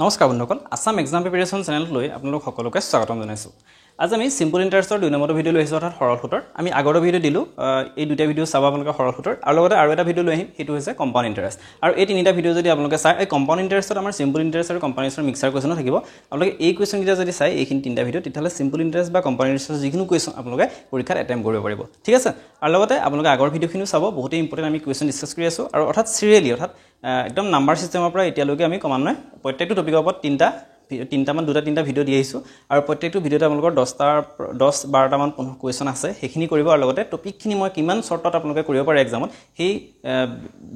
নমস্কাৰ বন্ধুসকল Assam exam preparation চেনেলত লৈ আপোনালোক সকলোকে স্বাগতম জনাইছো আজি আমি সিম্পল ইন্টাৰেষ্টৰ 2 নম্বৰ ভিডিও লৈ আহিছো অৰ্থাৎ সৰল সূত্ৰৰ আমি আগৰ ভিডিও দিলো এই দুটা ভিডিও চাব আপোনালোকে সৰল সূত্ৰৰ আৰু লগতে আৰু এটা ভিডিও লৈ আহিম হেতু হৈছে কম্পাউণ্ড ইন্টাৰেষ্ট আৰু এই তিনিটা ভিডিও যদি আপোনালোকে চাই এই কম্পাউণ্ড ইন্টাৰেষ্টত আমাৰ সিম্পল ইন্টাৰেষ্ট আৰু কম্পাউণ্ড ইন্টাৰেষ্টৰ মিক্সাৰ কোৱেশ্যন থাকিব আপোনালোকে এই কোৱেশ্যন কিটা যদি চাই এইখিনি তিনিটা ভিডিও তেতিয়ালে সিম্পল ইন্টাৰেষ্ট বা কম্পাউণ্ড ইন্টাৰেষ্টৰ যিকোনো কোৱেশ্যন আপোনালোকে পৰীক্ষাত এটেম্প কৰিব পাৰিব ঠিক আছে আৰু লগতে আপোনালোকে আগৰ ভিডিওখিনিও চাব বহুত ইম্পৰ্টেন্ট আমি কোৱেশ্যন ডিসকাস কৰি আছো আৰু অৰ্থাৎ সিৰিয়ালি অৰ্থাৎ একদম নাম্বাৰ সিস্টেমৰ পৰা এতিয়ালৈকে আমি ক্ৰমান্বয়ে প্ৰত্যেকটো টপিকৰ ওপৰত তিনটা ভিডিও দি আহিছো আৰু প্ৰত্যেকটো ভিডিওতে আপোনালোকৰ 10 12টা মান কোৱেশ্যন আছে হেখিনি কৰিব আৰু লগতে টপিকখিনি মই কিমান শৰ্টত আপোনালোকে কৰিব পাৰে এক্সামত সেই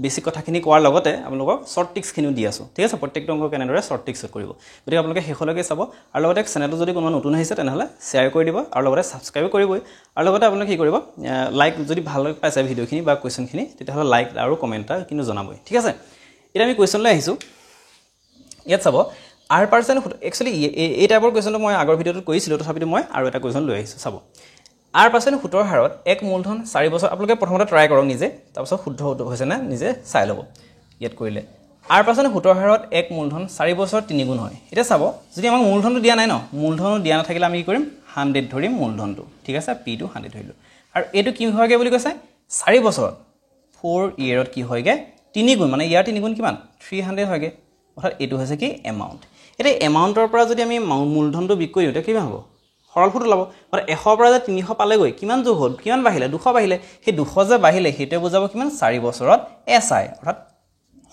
বেসিক কথাখিনি কোৱাৰ লগতে আপোনালোকক শৰ্ট টিক্সখিনিও দি আছো ঠিক আছে প্ৰত্যেকটো অংক কেনেদৰে শৰ্ট টিক্সত কৰিব গতিকে আপোনালোকে হেখলৈকে চাব আৰু লগতে চেনেলটো যদি কোনো নতুন আহিছে তেনেহলে শেয়াৰ কৰি দিব আৰু লগতে সাবস্ক্ৰাইব কৰিবই আৰু লগতে আপোনালোকে কি কৰিব লাইক যদি ভাল পাইছে ভিডিওখিনি বা কোৱেশ্যনখিনি তেতিয়াহলে লাইক আৰু কমেন্ট কিন্তু জনাবই ঠিক আছে এটা আমি কোৱেশ্যন লৈ আহিছো ইয়াত চাব R% actually এই টাইপৰ কোৱেশ্যনটো মই আগৰ ভিডিওটোত কৰিছিলো তথাপিতো মই আৰু এটা কোৱেশ্যন লৈ আহিছো চাব R% সুতৰ হাৰত এক মূলধন 4 বছৰ আপোনালোকে প্ৰথমতে ট্ৰাই কৰক নিজে তাৰপিছত শুদ্ধ হৈছে না নিজে চাই ল'ব ইয়াত কৰিলে R% সুতৰ হাৰত এক মূলধন 4 বছৰ 3 গুণ হয় এটা চাব যদি আমাক মূলধনটো দিয়া নাই ন মূলধনটো দিয়া নাথাকিলে আমি কি কৰিম 100 ধৰিম মূলধনটো ঠিক আছে p টো 100 ধৰিলো আৰু এটো কি হয়গে বুলি কৈছে 4 বছৰ 4 ইয়াৰত কি হয়গে 3 গুণ মানে ইয়াৰ 3 গুণ কিমান 300 হয়গে অৰ্থাৎ এটো হৈছে কি এমাউন্ট এটা এমাউন্টৰ পৰা যদি আমি মূলধনটো বিক কৰি দিও কিমান হ'ব সৰল সূত্ৰ লাভ মানে 100 পৰা যে 300 পালে গৈ কিমান যোগ হ'ল কিমান বাহিলে 200 বাহিলে সেই 200 যে বাহিলে হেতে বুজাব কিমান 4 বছৰত এসআই অৰ্থাৎ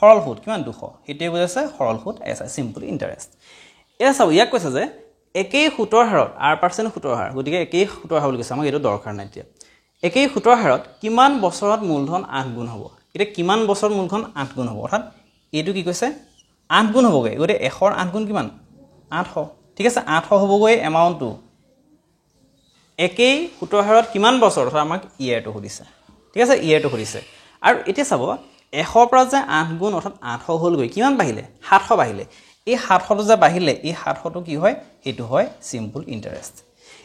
সৰল সূত্ৰ কিমান 200 হেতে বুজাছে সৰল সূত্ৰ এসআই সিম্পল ইন্টাৰেষ্ট এয়া চাও ইয়াক কৈছে যে একেই সূতৰ হাৰত R% সূতৰ হাৰ গতিকে একেই সূতৰ হাৰ বুলি কৈছে আমাক এটো দৰকাৰ নাই এতিয়া একেই সূতৰ হাৰত কিমান বছৰত মূলধন 8 গুণ হ'ব এটা কিমান বছৰ মূলধন 8 গুণ হ'ব অৰ্থাৎ এটো কি কৈছে 8 গুণ হ'বগে গতে 100 ৰ 8 গুণ কিমান 800 ঠিক আছে 800 হ'বগৈ এমাউন্টটো একেই সূতৰ হাৰত কিমান বছৰ অৰ্থাৎ আমাক ইয়াৰটো সুধিছে ঠিক আছে ইয়াৰটো সুধিছে আৰু এতিয়া চাব 100 পৰা যে 8 গুণ অৰ্থাৎ 800 হ'ল গৈ কিমান বাহিলে 700 বাহিলে এই 700 যে বাহিলে এই 700 টো কি হয় হেতু হয় সিম্পল ইন্টাৰেষ্ট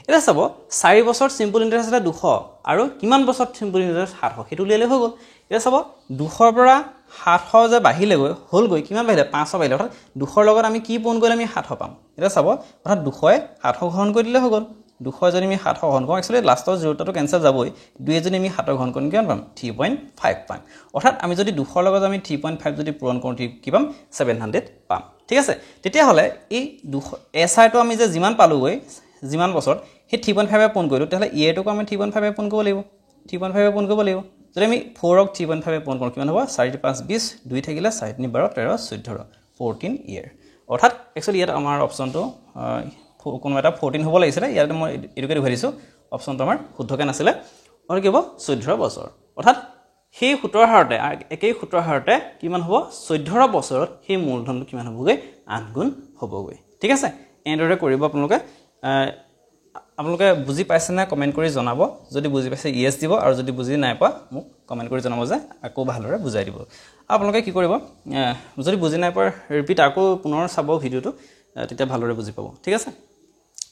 এটা চাব 4 বছৰ সিম্পল ইন্টাৰেষ্ট এটা 200 আৰু কিমান বছৰ সিম্পল ইন্টাৰেষ্ট 700 হেতু লিয়ালে হৈ গ'ল এটা চাব 200 পৰা 700 যে বাহিলে গৈ হ'ল গৈ কিমান বাহিলে 500 বাহিলে অৰ্থাৎ 200 লগত আমি কি পূৰণ কৰিলে আমি 700 পাম এটা চাব অৰ্থাৎ 200 700 ঘন কৰি দিলে হৈ গ'ল 200 যদি আমি 700 ঘন কৰোঁ একচুয়ালি লাষ্টৰ জিৰোটো কেনসেল যাবই 2 যদি আমি 700 ঘন কৰিম কিমান পাম 3.5 পাম অৰ্থাৎ আমি যদি 200 লগত আমি 3.5 যদি পূৰণ কৰোঁ কি পাম 700 পাম ঠিক আছে তেতিয়া হলে এই 200 এসআই টো আমি যে যিমান পালো গৈ যিমান বছৰ হে 3.5 এ পূৰণ কৰিলো তেহলে ইয়েটোক আমি 3.5 এ পূৰণ কৰিব লাগিব 3.5 এ পূৰণ কৰিব লাগিব যদি আমি 4 ক 3.5 এ পূৰণ কৰোঁ কিমান হ'ব 4 5 20 2 থাকিলে 4 3 12 13 14 14 ইয়াৰ অৰ্থাৎ একচুয়ালি ইয়াত আমাৰ অপচনটো কোনো এটা 14 হ'ব লাগিছিল ইয়াত মই এডুকেট ভৰিছো অপচনটো আমাৰ শুদ্ধকে নাছিলে আৰু কি হ'ব 14 বছৰ অৰ্থাৎ সেই সূতৰ হাৰতে একেই সূতৰ হাৰতে কিমান হ'ব 14 বছৰত সেই মূলধনটো কিমান হ'বগৈ 8 গুণ হ'বগৈ ঠিক আছে এনেদৰে কৰিব আপোনালোকে বুজি পাইছে না কমেন্ট কৰি জনাব যদি বুজি পাইছে ইয়েস দিব আৰু যদি বুজি নাই পা মোক কমেন্ট কৰি জনাব যে আকৌ ভালদৰে বুজাই দিব আপোনালোকে কি কৰিব যদি বুজি নাই পা ৰিপিট আকৌ পুনৰ চাব ভিডিওটো তেতিয়া ভালদৰে বুজি পাব ঠিক আছে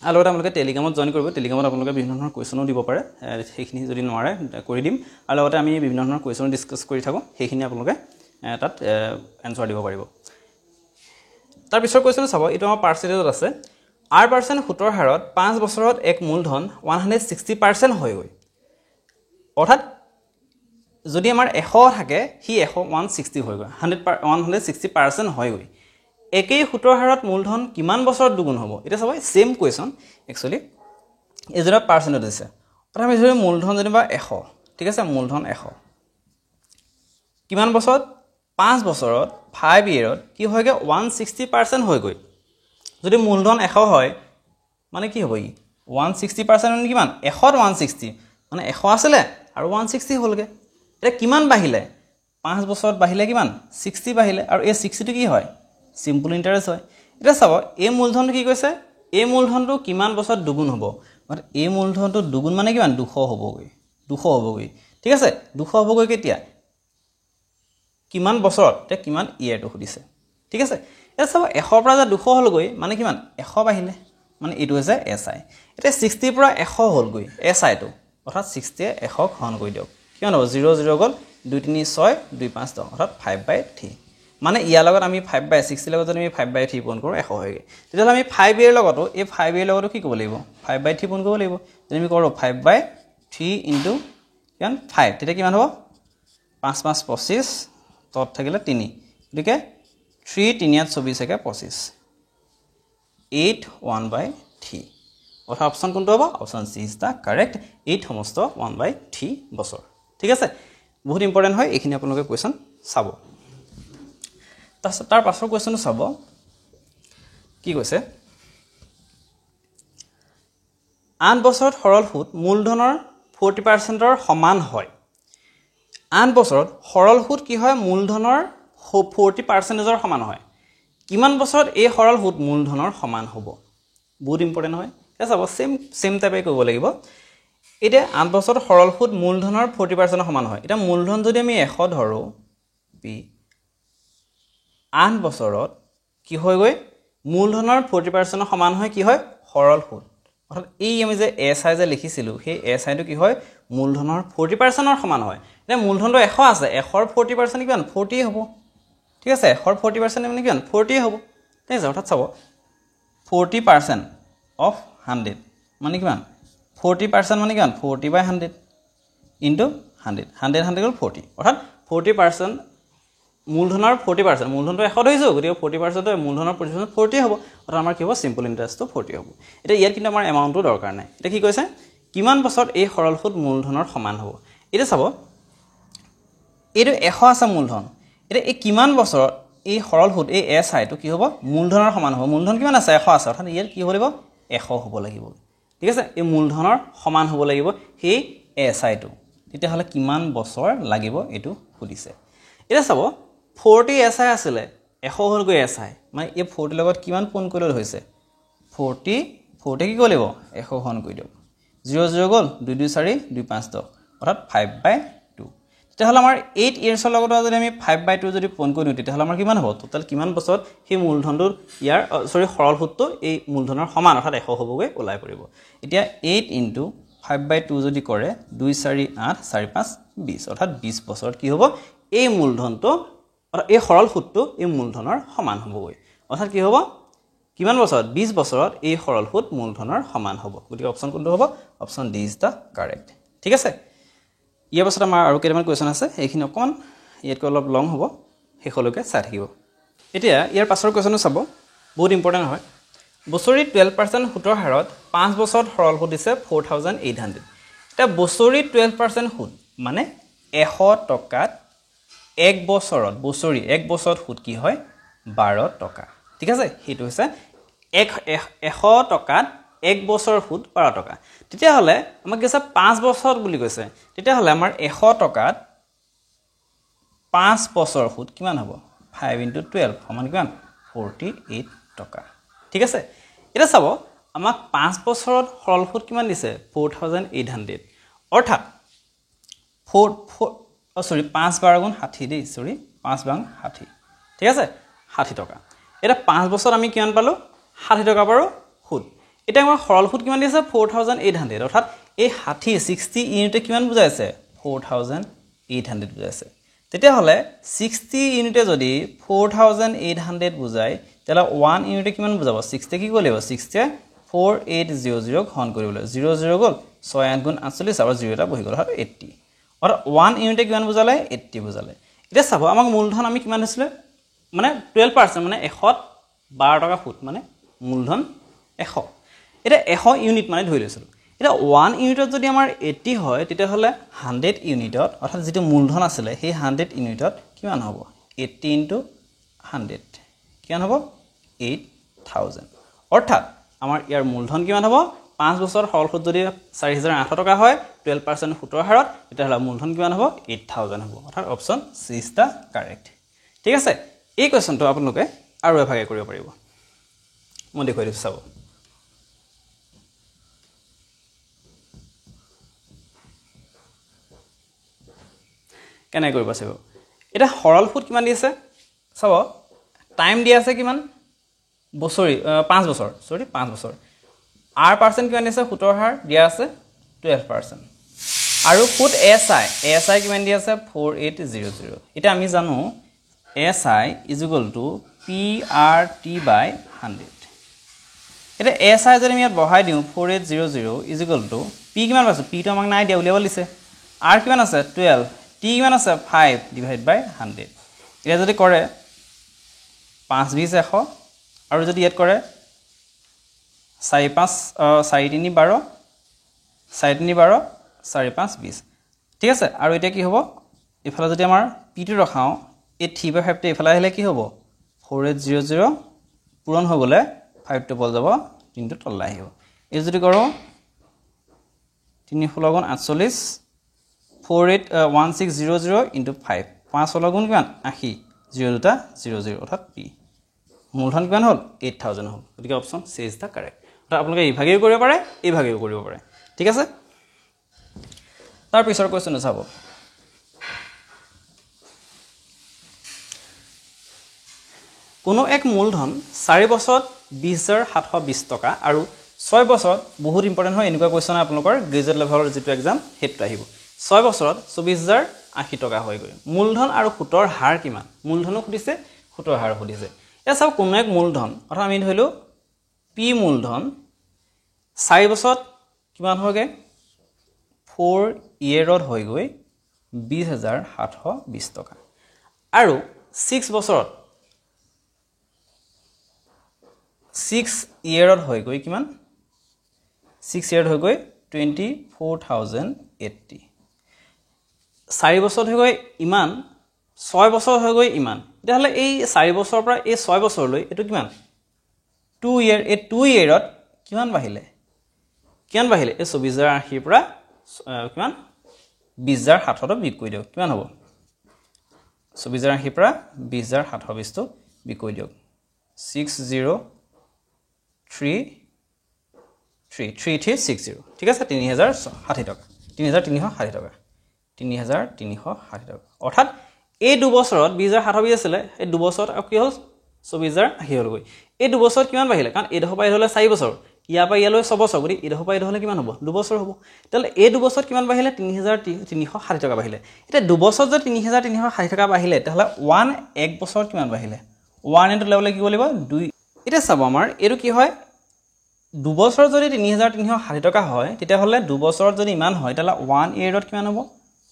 আৰু আপোনালোকে টেলিগ্ৰামত জয়েন কৰিব টেলিগ্ৰামত আপোনালোকে বিভিন্ন ধৰণৰ কোৱেশ্যনও দিব পাৰে সেইখিনি যদি নোৱাৰে কৰি দিম আৰু লগতে আমি বিভিন্ন ধৰণৰ কোৱেশ্যন ডিসকাস কৰি থাকো সেইখিনি আপোনালোকে তাত এনসাৰ দিব পাৰিব তাৰ পিছৰ কোৱেশ্যন চাব এটো আমাৰ পাৰ্চেন্টেজত আছে R% সুতৰ হাৰত 5 বছৰত এক মূলধন 160% হৈ গৈ অৰ্থাৎ যদি আমাৰ 100 থাকে হি 160 হৈ গৈ 160% হৈ গৈ একেই সুতৰ হাৰত মূলধন কিমান বছৰত দুগুণ হ'ব এটা চাব সেম কোৱেশ্যন একচুয়ালি এজৰা পাৰ্চেন্টেজ আছে অৰ্থাৎ আমি ধৰি মূলধন যেনিবা 100 ঠিক আছে মূলধন 100 কিমান বছৰত 5 বছৰত 5 ইয়াৰত কি হয়গে 160% হৈ গৈ যদি মূলধন 100 হয় মানে কি হ'ব ই 160% মানে কিমান 100 160 মানে 100 আছিল আৰু 160 হ'লগে এটা কিমান বাহিলে 5 বছৰত বাহিলে কিমান 60 বাহিলে আৰু এই 60 টো কি হয় সিম্পল ইন্টাৰেষ্ট হয় এটা চাব এই মূলধনটো কি কৈছে এই মূলধনটো কিমান বছৰত দুগুণ হ'ব মানে এই মূলধনটো দুগুণ মানে কিমান 200 হ'বগৈ ঠিক আছে 200 হ'বগৈ কেতিয়া কিমান বছৰত তে কিমান ইয়াৰটো সুধিছে ঠিক আছে এটা চাব 100 পৰা 200 হ'লগৈ মানে কিমান 100 বাহিলে মানে এটো হৈছে এসআই এটা 60 পৰা 100 হ'লগৈ এসআই টো অৰ্থাৎ 60 এ 100 ঘন কৰি দিয়ক কিমান হ'ব 0 0 গল 2 3 6 2 5 10 অৰ্থাৎ 5/3 মানে ইয়াৰ লগত আমি 5/60 লগত যদি আমি 5/3 পূৰণ কৰোঁ 100 হয়গৈ তেতিয়াহ'লে আমি 5a ৰ লগতো এই 5a ৰ লগতো কি কৰিব লাগিব 5/3 পূৰণ কৰিব লাগিব যদি আমি কৰোঁ 5/3 ইনটু কিমান 5 তেতিয়া কিমান হ'ব 5 5 25 তত থাকিলে 3 গতিকে 3 3 ইয়াত 24 একে 25 8 1/3 অৰ্থাৎ অপশ্যন কোনটো হ'ব option C is the correct 8 সমস্ত 1/3 বছৰ ঠিক আছে বহুত ইম্পৰ্টেণ্ট হয় এইখিনি আপোনালোকে কুৱেশ্যন চাব তাৰ পাছৰ কুৱেশ্যনটো চাব কি কৈছে আন বছৰত সৰল সুদ মূলধনৰ 40%ৰ সমান হয় আন বছৰত সৰল সুদ কি হয় মূলধনৰ 40%ৰ সমান হয় কিমান বছৰত এই সৰল সুদ মূলধনৰ সমান হ'ব বহুত ইম্পৰ্টেণ্ট হয় এটা চাব সেম টাইপে কৰিব লাগিব এতিয়া আন বছৰত সৰল সুদ মূলধনৰ 40%ৰ সমান হয় এটা মূলধন যদি আমি 100 ধৰো পি আন বছৰত কি হয় গৈ মূলধনৰ 40% সমান হয় কি হয় সৰল সুদ অৰ্থাৎ এই আমি যে এসআই যে লিখিছিলো সেই এসআইটো কি হয় মূলধনৰ 40%ৰ সমান হয় এটা মূলধনটো 100 আছে 100ৰ 40% কিমান 40 হ'ব ঠিক আছে 100ৰ 40% মানে কিমান 40 হ'ব ঠিক আছে অৰ্থাৎ চাব 40% of 100 মানে কিমান 40% মানে কিমান 40/100 ইনটু 100 100 100 গল 40 অৰ্থাৎ 40% মূলধনৰ 40% মূলধনটো 100 ধৰিছো গতিকে 40% মূলধনৰ 40% 40 হ'ব অৰ্থাৎ আমাৰ কি হ'ব সিম্পল ইন্টাৰেষ্টটো 40 হ'ব এটা ইয়াত কিন্তু আমাৰ এমাউন্টটো দৰকাৰ নাই এটা কি কৈছে কিমান বছৰত এই সৰল সুদ মূলধনৰ সমান হ'ব এটা চাব এইটো 100 আছে মূলধন এটা এই কিমান বছৰত এই সৰল সুদ এই এসআই টো কি হ'ব মূলধনৰ সমান হ'ব মূলধন কিমান আছে 100 আছে অৰ্থাৎ ইয়াত কি হ'ব লাগিব 100 হ'ব লাগিব ঠিক আছে এই মূলধনৰ সমান হ'ব লাগিব সেই এসআই টো তেতিয়াহ'লে কিমান বছৰ লাগিব এটো সুধিছে এটা চাব 40 এসআই আছিল 100 হ'ল গৈ এসআই মানে এই 40 লগত কিমান পূৰণ কৰিলে হৈছে 40 কি কৰিব 100 হৰণ কৰি দিয়ক 0 0 গল 2 2 4 2 5 10 অৰ্থাৎ 5/2 তেতিয়াহ'লে আমাৰ 8 ইয়াৰ্ছৰ লগত যদি আমি 5/2 যদি পূৰণ কৰি দিওঁ তেতিয়াহ'লে আমাৰ কিমান হ'ব টোটাল কিমান বছৰত সেই মূলধনটোৰ ইয়াৰ সৰল সুদটো এই মূলধনৰ সমান অৰ্থাৎ 100 হ'বগৈ ওলাই পৰিব এতিয়া 8 ইনটু 5/2 যদি কৰে 2 4 8 4 5 20 অৰ্থাৎ 20 বছৰত কি হ'ব এই মূলধনটো এই সৰল সুদটো এই মূলধনৰ সমান হ'বগৈ অৰ্থাৎ কি হ'ব কিমান বছৰত 20 বছৰত এই সৰল সুদ মূলধনৰ সমান হ'ব গতিকে অপচন কোনটো হ'ব option D is the correct ঠিক আছে ইয়াৰ পাছত আমাৰ আৰু কেইটামান কোৱেশ্চন আছে এইখিনি অকমান ইয়াতকৈ অলপ লং হ'ব হেখলৈকে চাই থাকিব এতিয়া ইয়াৰ পাছৰ কোৱেশ্চনটো চাব বহুত ইম্পৰ্টেণ্ট হয় বছৰি 12% সুতৰ হাৰত 5 বছৰত সৰল সুদ দিছে 4800 এটা বছৰি 12% সুদ মানে 100 টকাত এক বছৰত বছৰি এক বছৰত সুদ কি হয় 12 টকা ঠিক আছে হেতু হৈছে 100 টকাত এক বছৰ সুদ 12 টকা তেতিয়া হলে আমাক কৈছে 5 বছৰ বুলি কৈছে তেতিয়া হলে আমাৰ 100 টকাত 5 বছৰ সুদ কিমান হ'ব 5 * 12 সমান কিমান 48 টকা ঠিক আছে এটা চাব আমাক 5 বছৰত সৰল সুদ কিমান দিছে 4800 অৰ্থাৎ 5 * 12 * 60 দেই সৰি 5 * 60 ঠিক আছে 60 টকা এটা 5 বছৰ আমি কিমান পালো 60 টকা পাৰো সুদ এটা আমাৰ সৰল সুদ কিমান দিছে 4800 অৰ্থাৎ এই 60 ইউনিটে কিমান বুজাইছে 4800 বুজাইছে তেতিয়া হলে 60 ইউনিটে যদি 4800 বুজাই তেলা 1 ইউনিটে কিমান বুজাব 60 কি কৰিব 60 4800 ঘন কৰিব 0 0 গল 6 8 * 48 আৰু 0 এটা বহি গল 80 আৰু 1 ইউনিটে কিমান বুজালে 80 বুজালে এটা চাব আমাক মূলধন আমি কিমান হৈছিল মানে 12% মানে 100 12 টকা ফুট মানে মূলধন 100 এটা 100 ইউনিট মানে ধৰি লৈছিল এটা 1 ইউনিটত যদি আমাৰ 80 হয় তেতিয়া হলে 100 ইউনিটত অৰ্থাৎ যেটো মূলধন আছিল সেই 100 ইউনিটত কিমান হ'ব 80 * 100 কিমান হ'ব 8000 অৰ্থাৎ আমাৰ ইয়াৰ মূলধন কিমান হ'ব 5 বছৰ সৰল সুদ যদি 4800 টকা হয় 12% সুতৰ হাৰত তেতিয়া হলে মূলধন কিমান হ'ব 8000 হ'ব অৰ্থাৎ option C is the correct ঠিক আছে এই কোৱেশ্চনটো আপোনালোকে আৰু এভাগে কৰিব পাৰিব মই দেখুৱাই দিছো চাব কেনে কৰিব চাব এটা সৰল সুদ কিমান দিছে চাব টাইম দিয়া আছে কিমান বছৰি 5 বছৰ সৰি 5 বছৰ r % কিমান দিছে সুতৰ হাৰ দিয়া আছে 12% আৰু সুদ এসআই কিমান দিয়া আছে 4800 এটা আমি জানো SI is equal to PRT by 100 এটা SI যদি আমি ইয়াত বহাই দিওঁ 4800 is equal to P কিমান পাইছো P টো আমাক নাই দিয়া উলিয়াব লিছে R কিমান আছে 12 T কিমান আছে 5 divided by 100 এটা যদি কৰে 5 20 100 আৰু যদি ইয়াত কৰে 4 5 4 3 12 4 3 12 4 5 20 ঠিক আছে আৰু এটা কি হ'ব ইফালে যদি আমাৰ P টো ৰখাও এই 3/5 টো ইফালে আহিলে কি হ'ব 4800 পূৰণ হৈ গলে 5 টো বল যাব 3 টো তললৈ আহিব এই যদি কৰো 3 16 গুণ 48 481600 into 5 5 16 গুণ কিমান 80 0 দুটা 00 অৰ্থাৎ P মূলধন কিমান হ'ল 8000 হ'ল গতিকে option C is the correct অৰ্থাৎ আপোনালোকে এই ভাগেও কৰিব পাৰে এই ভাগেও কৰিব পাৰে ঠিক আছে তাৰ পিছৰ কোৱেশ্চন চাব কোনো এক মূলধন 4 বছৰত 20720 টকা আৰু 6 বছৰত বহুত ইম্পৰ্টেন্ট হয় এনেকুৱা কোৱেশ্চন আপোনালোকৰ গ্ৰেজুৱেট লেভেলৰ যেটো এক্সাম হেতু আহিব 6 বছৰত 24080 টকা হৈ গৈ মূলধন আৰু সুতৰ হাৰ কিমান মূলধনো খুদিছে সুতৰ হাৰ খুদিছে এ সব কোনো এক মূলধন অৰ্থাৎ আমি ধৰিলো P মূলধন 4 বছৰত কিমান হয়গে 4 ইয়াৰত হৈ গৈ 20720 টকা আৰু 6 বছৰত 6 ইয়াৰত হৈ গৈ কিমান 6 ইয়াৰত হৈ গৈ 24080 4 বছৰত হৈ গৈ ইমান 6 বছৰ হৈ গৈ ইমান তেতিয়াহলে এই 4 বছৰৰ পৰা এই 6 বছৰলৈ এটো কিমান 2 ইয়াৰ এই 2 ইয়াৰত কিমান বাহিলে এই 24080 ৰ পৰা কিমান 20700 বিক কৰি দিও কিমান হ'ব 24080 ৰ পৰা 20720 টো বিক কৰি দিও 6033360 ঠিক আছে 3060 টকা 3360 টকা 3360 টকা অৰ্থাৎ এই 2 বছৰত 20720 আছিল এই 2 বছৰত কি হ'ল 24080 হ'ল গৈ এই 2 বছৰত কিমান বাহিলে কাৰণ এই দহ পাই হলে 4 বছৰ ইয়া পাই ইয়ালৈ 6 বছৰ গৰি এই দহ পাই হলে কিমান হ'ব 2 বছৰ হ'ব তেল এই 2 বছৰত কিমান বাহিলে 3360 টকা বাহিলে এটা 2 বছৰত যদি 3360 টকা বাহিলে তেহলে 1 বছৰত কিমান বাহিলে 1 ইনটু লেভেল কি কৰিব 2 এটা চাব আমাৰ এৰু কি হয় 2 বছৰত যদি 3360 টকা হয় তেতিয়া হলে 2 বছৰত যদি ইমান হয় তেলা 1 ইয়াৰত কিমান হ'ব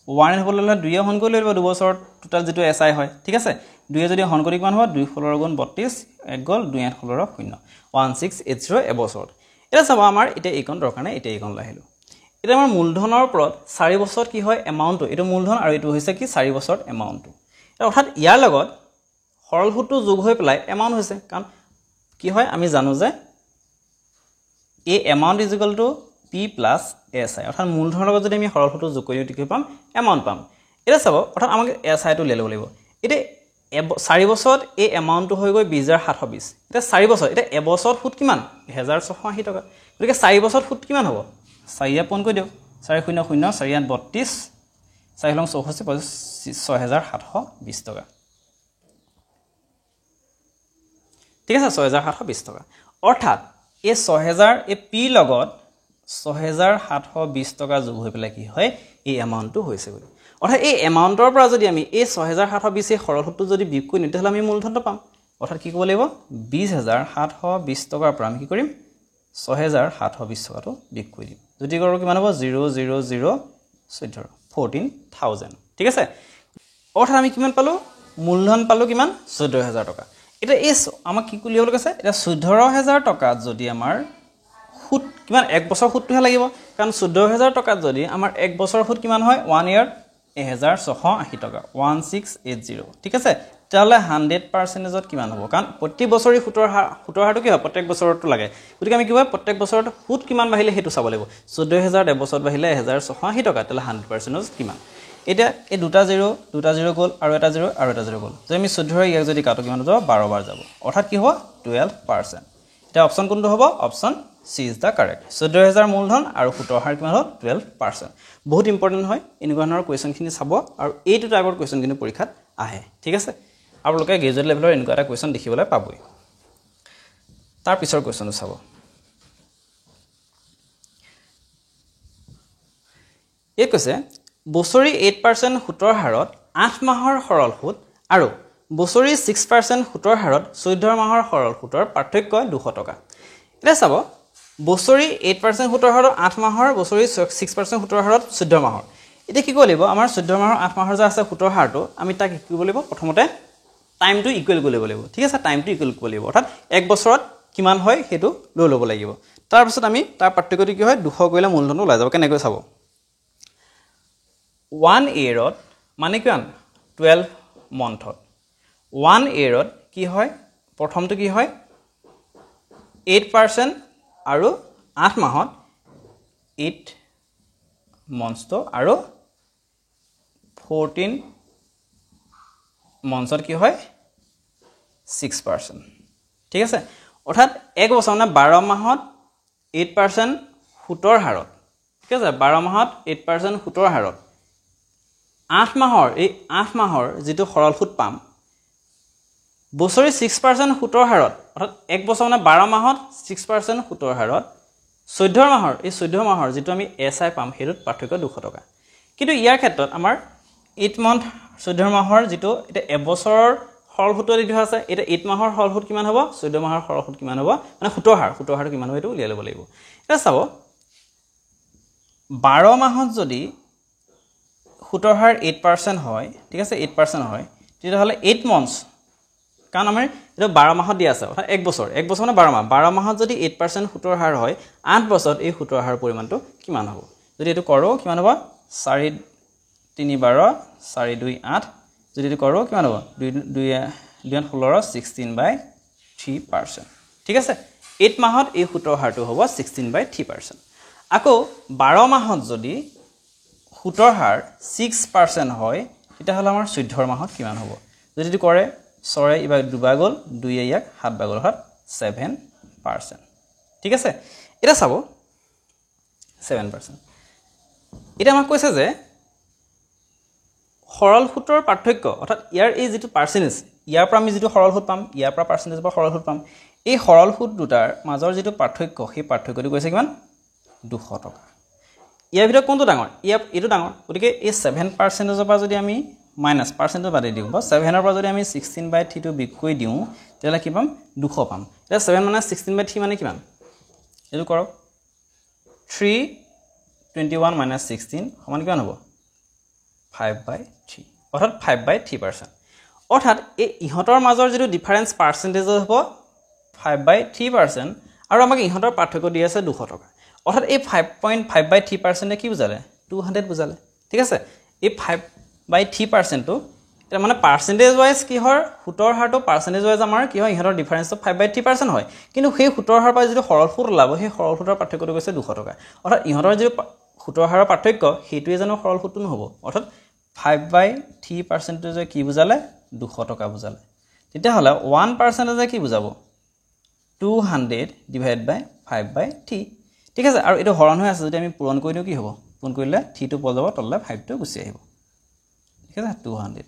1 হবলে 2 হন কৰি লইব 2 বছৰত টোটাল যেটো এসআই হয় ঠিক আছে 2 যদি হন কৰি কিমান হ'ব 2 16 গুণ 32 1 গল 2 8 16 0 1680 এবছৰত এটা চাব আমাৰ এটা এইকন দৰকাৰ নাই এটা এইকন লাহিলো এটা আমাৰ মূলধনৰ ওপৰত 4 বছৰত কি হয় এমাউন্টটো এটো মূলধন আৰু এটো হৈছে কি 4 বছৰত এমাউন্টটো অৰ্থাৎ ইয়াৰ লগত সৰল সুতটো যোগ হৈ পেলাই এমাউন্ট হৈছে কাৰণ কি হয় আমি জানো যে a amount is equal to p plus si অৰ্থাৎ মূলধনৰ লগত যদি আমি সৰল সুতটো যোগ কৰি কি পাম এমাউন্ট পাম এটা চাব অৰ্থাৎ আমাক si টো লেলে লাগিব এটা 4 বছৰত এই এমাউন্টটো হৈ গৈ 20720 এটা 4 বছৰ এটা এবছৰত সুত কিমান 1680 টকা গতিকে 4 বছৰত সুত কিমান হ'ব 4 পন কৈ দিও 400 4832 4 লং 64 6720 টকা ঠিক আছে 6720 টকা অৰ্থাৎ এই 6000 এই পি লগত 6720 টকা যোগ হৈ পেলাই কি হয় এই এমাউন্টটো হৈছে গৈ অৰ্থাৎ এই এমাউন্টৰ পৰা যদি আমি এই 6720 এই সৰল সুতটো যদি বিয়োগ কৰি নিতে হলে আমি মূলধনটো পাম অৰ্থাৎ কি কৰিব লাগিব 20720 টকাৰ পৰা আমি কি কৰিম 6720 টকাটো বিয়োগ কৰি দিম যদি কৰো কিমান হ'ব 00014 ঠিক আছে অৰ্থাৎ আমি কিমান পালো মূলধন পালো কিমান 14000 টকা এটা এস আমাক কি কুলিব লাগছে এটা 14000 টকা যদি আমাৰ সুত কিমান এক বছৰ সুতটোহে লাগিব কাৰণ 14000 টকা যদি আমাৰ এক বছৰ সুত কিমান হয় 1 ইয়াৰ 1680 টকা 1680 ঠিক আছে তাহলে 100% কিমান হ'ব কাৰণ প্ৰতি বছৰি সুতৰ হাৰটো কি হয় প্ৰত্যেক বছৰটো লাগে গতিকে আমি কি হয় প্ৰত্যেক বছৰত সুত কিমান বাহিলে হেতু চাব লাগিব 14000 এবছৰত বাহিলে 1680 টকা তাহলে 100% কিমান এটা এই দুটা জিৰো গল আৰু এটা জিৰো আৰু এটা জিৰো গল যে আমি 14 ইয়াক যদি কাটো কিমান যাব 12 বাৰ যাব অৰ্থাৎ কি হ'ব 12% এটা অপচন কোনটো হ'ব option C is the correct 14000 মূলধন আৰু সুতৰ হাৰ কিমান হ'ল 12% বহুত ইম্পৰ্টেন্ট হয় এনেকুৱা ধৰণৰ কোৱেশ্চনখিনি চাব আৰু এইটো টাইপৰ কোৱেশ্চন কিন্তু পৰীক্ষাত আহে ঠিক আছে আপোনালোকে গ্ৰেজুৱেট লেভেলৰ এনেকুৱা এটা কোৱেশ্চন দেখিবলৈ পাবই তাৰ পিছৰ কোৱেশ্চনটো চাব এই কৈছে বছৰি 8% সুতৰ হাৰত 8 মাহৰ সৰল সুত আৰু বছৰি 6% সুতৰ হাৰত 14 মাহৰ সৰল সুতৰ পাৰ্থক্য 200 টকা এটা চাব বছৰি 8% সুতৰ হাৰত 8 মাহৰ বছৰি 6% সুতৰ হাৰত 14 মাহৰ এটা কি কৰিব আমাৰ 14 মাহৰ 8 মাহৰ যে আছে সুতৰ হাৰটো আমি তাক কি কৰিব লাগিব প্ৰথমতে টাইমটো ইকুৱেল কৰিব লাগিব ঠিক আছে টাইমটো ইকুৱেল কৰিব লাগিব অৰ্থাৎ এক বছৰত কিমান হয় হেতু লৈ ল'ব লাগিব তাৰ পিছত আমি তাৰ পাৰ্থক্যটো কি হয় 200 কৰিলে মূলধনটো ওলাই যাব কেনেকৈ চাব 1 yearত মানে কিমান 12 monthত 1 yearত কি হয় প্ৰথমটো কি হয় 8% আৰু 8 মাহত 8 months তো আৰু 14 monthsত কি হয় 6% ঠিক আছে অৰ্থাৎ এক বছৰ মানে 12 মাহত 8% সুতৰ হাৰত ঠিক আছে 12 মাহত 8% সুতৰ হাৰত 8 মাহৰ এই 8 মাহৰ যেটো সৰল সুত পাম বছৰি 6% সুতৰ হাৰত অৰ্থাৎ এক বছৰ মানে 12 মাহত 6% সুতৰ হাৰত 14 মাহৰ এই 14 মাহৰ যেটো আমি এসআই পাম হেৰুত পাৰ্থক্য 200 টকা কিন্তু ইয়াৰ ক্ষেত্ৰত আমাৰ 8 month 14 মাহৰ যেটো এটা এবছৰৰ সৰল সুত দি আছে এটা 8 মাহৰ সৰল সুত কিমান হ'ব 14 মাহৰ সৰল সুত কিমান হ'ব মানে সুতৰ হাৰ কিমান হ'ব এটো উলিয়াই ল'ব লাগিব এটা চাব 12 মাহত যদি সুতৰ হাৰ 8% হয় ঠিক আছে 8% হয় তেতিয়া হলে 8 months কাৰণ আমাৰ এটা 12 মাহত দি আছে অৰ্থাৎ এক বছৰ মানে 12 মাহত যদি 8% সুতৰ হাৰ হয় 8 বছৰত এই সুতৰ হাৰ পৰিমাণটো কিমান হ'ব যদি এটো কৰো কিমান হ'ব 4 3 12 4 2 8 যদি এটো কৰো কিমান হ'ব 2 16 16/3% ঠিক আছে 8 মাহত এই সুতৰ হাৰটো হ'ব 16/3% আকৌ 12 মাহত যদি সুতৰ হাৰ 6% হয় এটা হল আমাৰ 14 মাহত কিমান হ'ব যদি এটো কৰে 6 ইবাৰ 2 বাৰ গল 2 ইয়াক 7 বাৰ গল 7% ঠিক আছে এটা চাব 7% এটা আমাক কৈছে যে সৰল সুতৰ পাৰ্থক্য অৰ্থাৎ ইয়াৰ এই যেটো পাৰ্সেন্টেজ ইয়াৰ পৰা আমি যেটো সৰল সুত পাম ইয়াৰ পৰা পাৰ্সেন্টেজ বা সৰল সুত পাম এই সৰল সুত দুটাৰ মাজৰ যেটো পাৰ্থক্য সেই পাৰ্থক্যটো কৈছে কিমান 200 টকা ইয়াৰ ভিতৰত কোনটো ডাঙৰ এটো ডাঙৰ গতিকে এই 7% পৰা যদি আমি মাইনাস পাৰ্সেন্টেজ বাদ দিও বা 7 ৰ পৰা যদি আমি 16/3 টো বিক কৰি দিও তেতিয়ালে কি পাম 200 পাম এটা 7 মানে 16/3 মানে কিমান এটো কৰক 321 - 16 সমান কিমান হ'ব 5/3 অৰ্থাৎ 5/3% অৰ্থাৎ এই ইহতৰ মাজৰ যেটো ডিফাৰেন্স পাৰ্সেন্টেজ হ'ব 5/3% আৰু আমাক ইহতৰ পাৰ্থক্য দি আছে 200 টকা অৰ্থাৎ এই 5.5/3% কি বুজালে 200 বুজালে ঠিক আছে এই 5/3% টো এটা মানে পাৰ্সেন্টেজ ওয়াইজ কি হয় সুতৰ হাৰটো পাৰ্সেন্টেজ ওয়াইজ আমাৰ কি হয় ইহতৰ ডিফাৰেন্সটো 5/3% হয় কিন্তু সেই সুতৰ হাৰ পৰা যেটো সৰল সুত লাভ সেই সৰল সুতৰ পাৰ্থক্যটো কৈছে 200 টকা অৰ্থাৎ ইহতৰ যে সুতৰ হাৰৰ পাৰ্থক্য হেতুৱে জানো সৰল সুতটো নহব অৰ্থাৎ 5/3% যে কি বুজালে 200 টকা বুজালে তেতিয়া হলে 1% যে কি বুজাব 200 / 5/3 ঠিক আছে আৰু এটো হৰণ হৈ আছে যদি আমি পূৰণ কৰি দিও কি হ'ব পূৰণ কৰিলে 3 টো পল যাব তললে 5 টো গুচি আহিব ঠিক আছে 200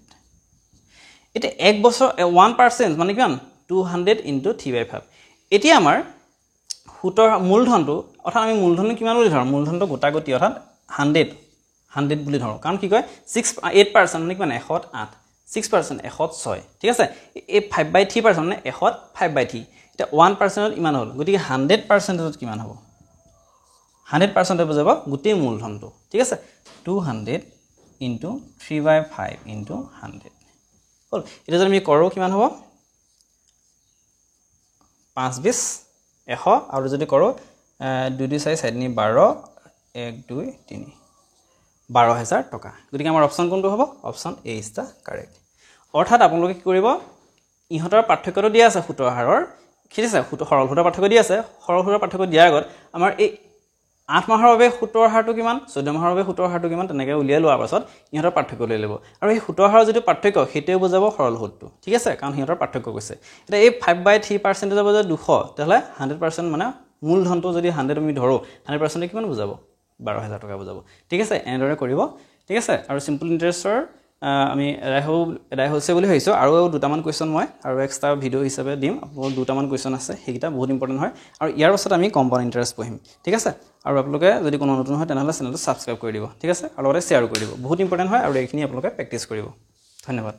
এটা এক বছৰ 1% মানে কিমান 200 * 3/5 এতিয়া আমাৰ সুতৰ মূলধনটো অৰ্থাৎ আমি মূলধন কিমান বুলি ধৰো মূলধনটো গোটাগতি অৰ্থাৎ 100 বুলি ধৰো কাৰণ কি কয় 8% মানে কিমান 108 6% 106 ঠিক আছে এই 5/3% মানে 105/3 এটা 1% ইমান হ'ল গতিকে 100% কিমান হ'ব 100% বুজাব গোটেই মূলধনটো ঠিক আছে 200 * 3/5 * 100 হল এটা যদি আমি কৰো কিমান হ'ব 5 20 100 আৰু যদি কৰো 2 2 4 4 12 1 2 3 12000 টকা গতিকে আমাৰ অপচন কোনটো হ'ব option A is the correct অৰ্থাৎ আপোনালোকে কি কৰিব ইহতৰ পাৰ্থক্যটো দিয়া আছে সুতৰ হাৰৰ ঠিক আছে সৰল সুতৰ পাৰ্থক্য দিয়া আছে সৰল সুতৰ পাৰ্থক্য দিয়াৰ আগত আমাৰ এই 8 মাহৰ বাবে সুতৰ হাৰটো কিমান 14 মাহৰ বাবে সুতৰ হাৰটো কিমান তেনেকৈ উলিয়াই লোৱাৰ পাছত ইহতৰ পাৰ্থক্য লৈ ল'ব আৰু এই সুতৰ হাৰৰ যেটো পাৰ্থক্য হেতুৱে বুজাব সৰল সুতটো ঠিক আছে কাৰণ ইহতৰ পাৰ্থক্য কৈছে এটা এই 5/3% যাব যে 200 তেহলে 100% মানে মূলধনটো যদি 100 আমি ধৰো 100% কিমান বুজাব 12000 টকা বুজাব ঠিক আছে এনেদৰে কৰিব ঠিক আছে আৰু সিম্পল ইন্টাৰেষ্টৰ আমি এদাই হৈছে বুলি ভাবিছো আৰু দুটামান কোৱেশ্চন মই আৰু এক্সট্ৰা ভিডিও হিচাপে দিম আপোনাৰ দুটামান কোৱেশ্চন আছে সেইটা বহুত ইম্পৰ্টেন্ট হয় আৰু ইয়াৰ পাছত আমি কম্পাউণ্ড ইন্টাৰেষ্ট পঢ়িম ঠিক আছে আৰু আপোনালোকে যদি কোনো নতুন হয় তেনেহলে চেনেলটো সাবস্ক্ৰাইব কৰি দিব ঠিক আছে আৰু লগতে শেয়াৰ কৰি দিব বহুত ইম্পৰ্টেন্ট হয় আৰু এইখিনি আপোনালোকে প্ৰেক্টিছ কৰিব ধন্যবাদ